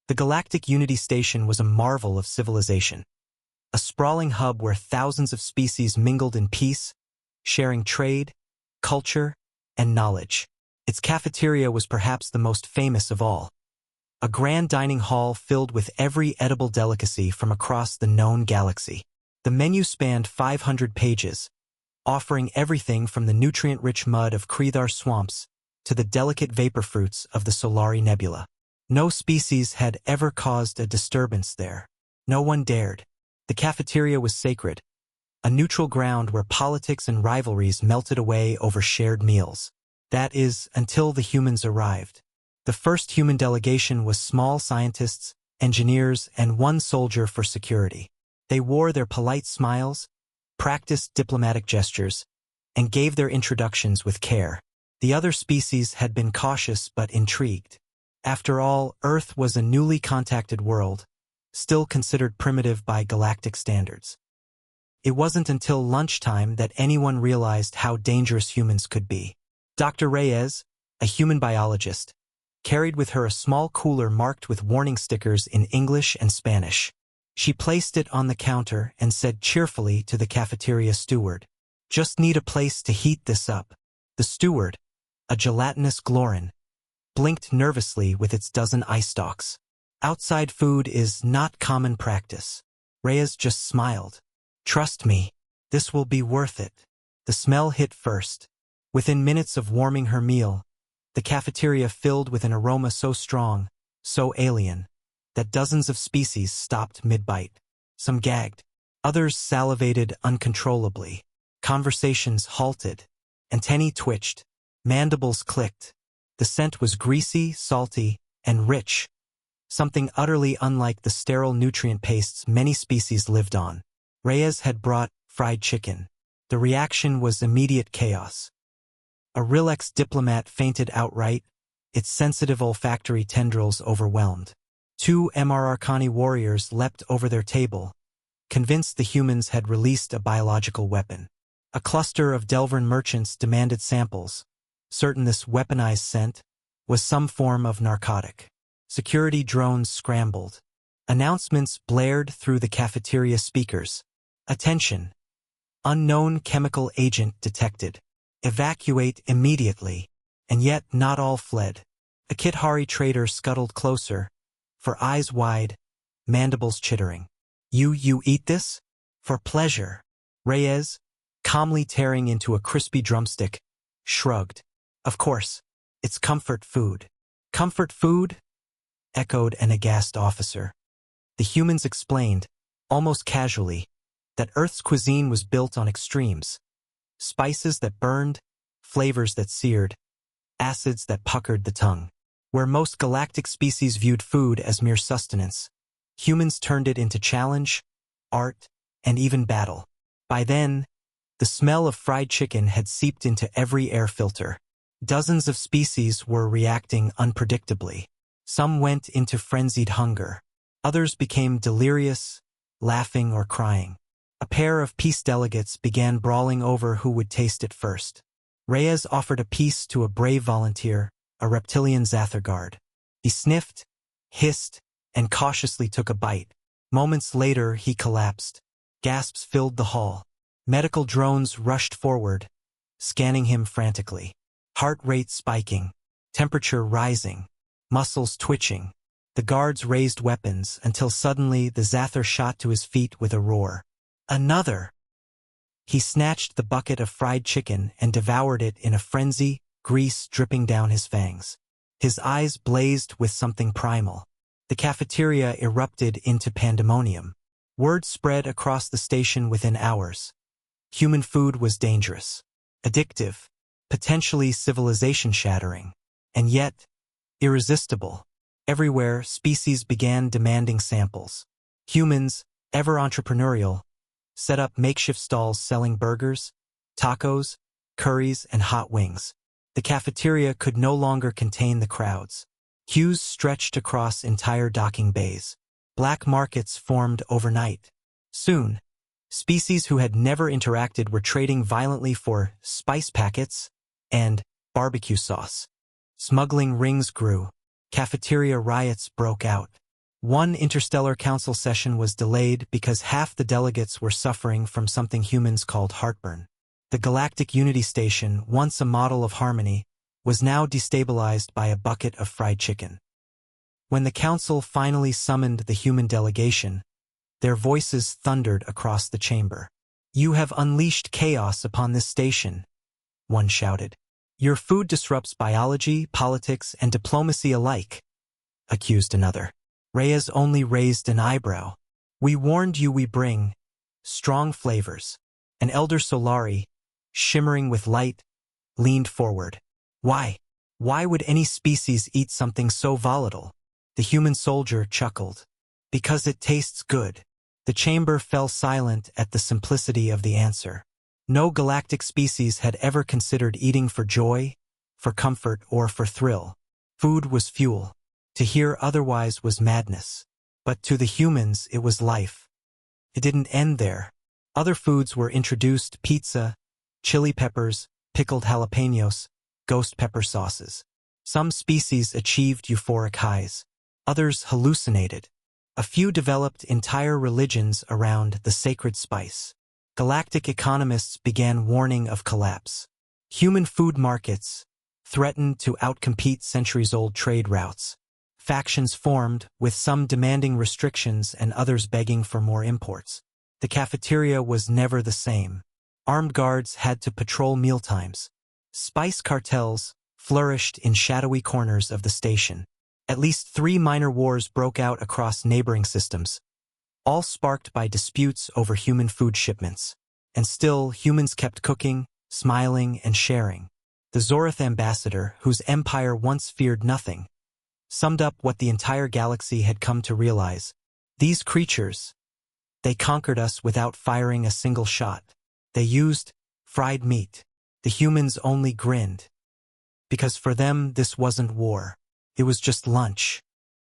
The Galactic Unity Station was a marvel of civilization, a sprawling hub where thousands of species mingled in peace, sharing trade, culture, and knowledge. Its cafeteria was perhaps the most famous of all. A grand dining hall filled with every edible delicacy from across the known galaxy. The menu spanned 500 pages, offering everything from the nutrient-rich mud of Kreethar swamps to the delicate vapor fruits of the Solari Nebula. No species had ever caused a disturbance there. No one dared. The cafeteria was sacred, a neutral ground where politics and rivalries melted away over shared meals. That is, until the humans arrived. The first human delegation was small scientists, engineers, and one soldier for security. They wore their polite smiles, practiced diplomatic gestures, and gave their introductions with care. The other species had been cautious but intrigued. After all, Earth was a newly contacted world, still considered primitive by galactic standards. It wasn't until lunchtime that anyone realized how dangerous humans could be. Dr. Reyes, a human biologist, carried with her a small cooler marked with warning stickers in English and Spanish. She placed it on the counter and said cheerfully to the cafeteria steward, "Just need a place to heat this up." The steward, a gelatinous Glorin, blinked nervously with its dozen eye stalks. "Outside food is not common practice." Reyes just smiled. "Trust me, this will be worth it." The smell hit first. Within minutes of warming her meal, the cafeteria filled with an aroma so strong, so alien, that dozens of species stopped mid-bite. Some gagged. Others salivated uncontrollably. Conversations halted. Antennae twitched. Mandibles clicked. The scent was greasy, salty, and rich, something utterly unlike the sterile nutrient pastes many species lived on. Reyes had brought fried chicken. The reaction was immediate chaos. A Rilex diplomat fainted outright, its sensitive olfactory tendrils overwhelmed. 2 MR Arcani warriors leapt over their table, convinced the humans had released a biological weapon. A cluster of Delvern merchants demanded samples, certain this weaponized scent was some form of narcotic. Security drones scrambled. Announcements blared through the cafeteria speakers. "Attention! Unknown chemical agent detected. Evacuate immediately." And yet not all fled. A Kithari trader scuttled closer, for eyes wide, mandibles chittering. You eat this? For pleasure." Reyes, calmly tearing into a crispy drumstick, shrugged. "Of course, it's comfort food." "Comfort food?" echoed an aghast officer. The humans explained, almost casually, that Earth's cuisine was built on extremes. Spices that burned, flavors that seared, acids that puckered the tongue. Where most galactic species viewed food as mere sustenance, humans turned it into challenge, art, and even battle. By then, the smell of fried chicken had seeped into every air filter. Dozens of species were reacting unpredictably. Some went into frenzied hunger. Others became delirious, laughing or crying. A pair of peace delegates began brawling over who would taste it first. Reyes offered a piece to a brave volunteer, a reptilian Zatherguard. He sniffed, hissed, and cautiously took a bite. Moments later, he collapsed. Gasps filled the hall. Medical drones rushed forward, scanning him frantically. Heart rate spiking, temperature rising, muscles twitching. The guards raised weapons until suddenly the Zather shot to his feet with a roar. "Another!" He snatched the bucket of fried chicken and devoured it in a frenzy, grease dripping down his fangs. His eyes blazed with something primal. The cafeteria erupted into pandemonium. Word spread across the station within hours. Human food was dangerous, addictive, potentially civilization-shattering, and yet irresistible. Everywhere, species began demanding samples. Humans, ever entrepreneurial, set up makeshift stalls selling burgers, tacos, curries, and hot wings. The cafeteria could no longer contain the crowds. Queues stretched across entire docking bays. Black markets formed overnight. Soon, species who had never interacted were trading violently for spice packets and barbecue sauce. Smuggling rings grew. Cafeteria riots broke out. One interstellar council session was delayed because half the delegates were suffering from something humans called heartburn. The Galactic Unity Station, once a model of harmony, was now destabilized by a bucket of fried chicken. When the council finally summoned the human delegation, their voices thundered across the chamber. "You have unleashed chaos upon this station," one shouted. "Your food disrupts biology, politics, and diplomacy alike," accused another. Reyes only raised an eyebrow. "We warned you we bring strong flavors." An elder Solari, shimmering with light, leaned forward. "Why? Why would any species eat something so volatile?" The human soldier chuckled. "Because it tastes good." The chamber fell silent at the simplicity of the answer. No galactic species had ever considered eating for joy, for comfort, or for thrill. Food was fuel. To hear otherwise was madness. But to the humans it was life. It didn't end there. Other foods were introduced: pizza, chili peppers, pickled jalapenos, ghost pepper sauces. Some species achieved euphoric highs. Others hallucinated. A few developed entire religions around the sacred spice. Galactic economists began warning of collapse. Human food markets threatened to outcompete centuries-old trade routes. Factions formed, with some demanding restrictions and others begging for more imports. The cafeteria was never the same. Armed guards had to patrol mealtimes. Spice cartels flourished in shadowy corners of the station. At least 3 minor wars broke out across neighboring systems, all sparked by disputes over human food shipments. And still, humans kept cooking, smiling, and sharing. The Zorith ambassador, whose empire once feared nothing, summed up what the entire galaxy had come to realize. These creatures, they conquered us without firing a single shot. They used fried meat. The humans only grinned. Because for them, this wasn't war. It was just lunch.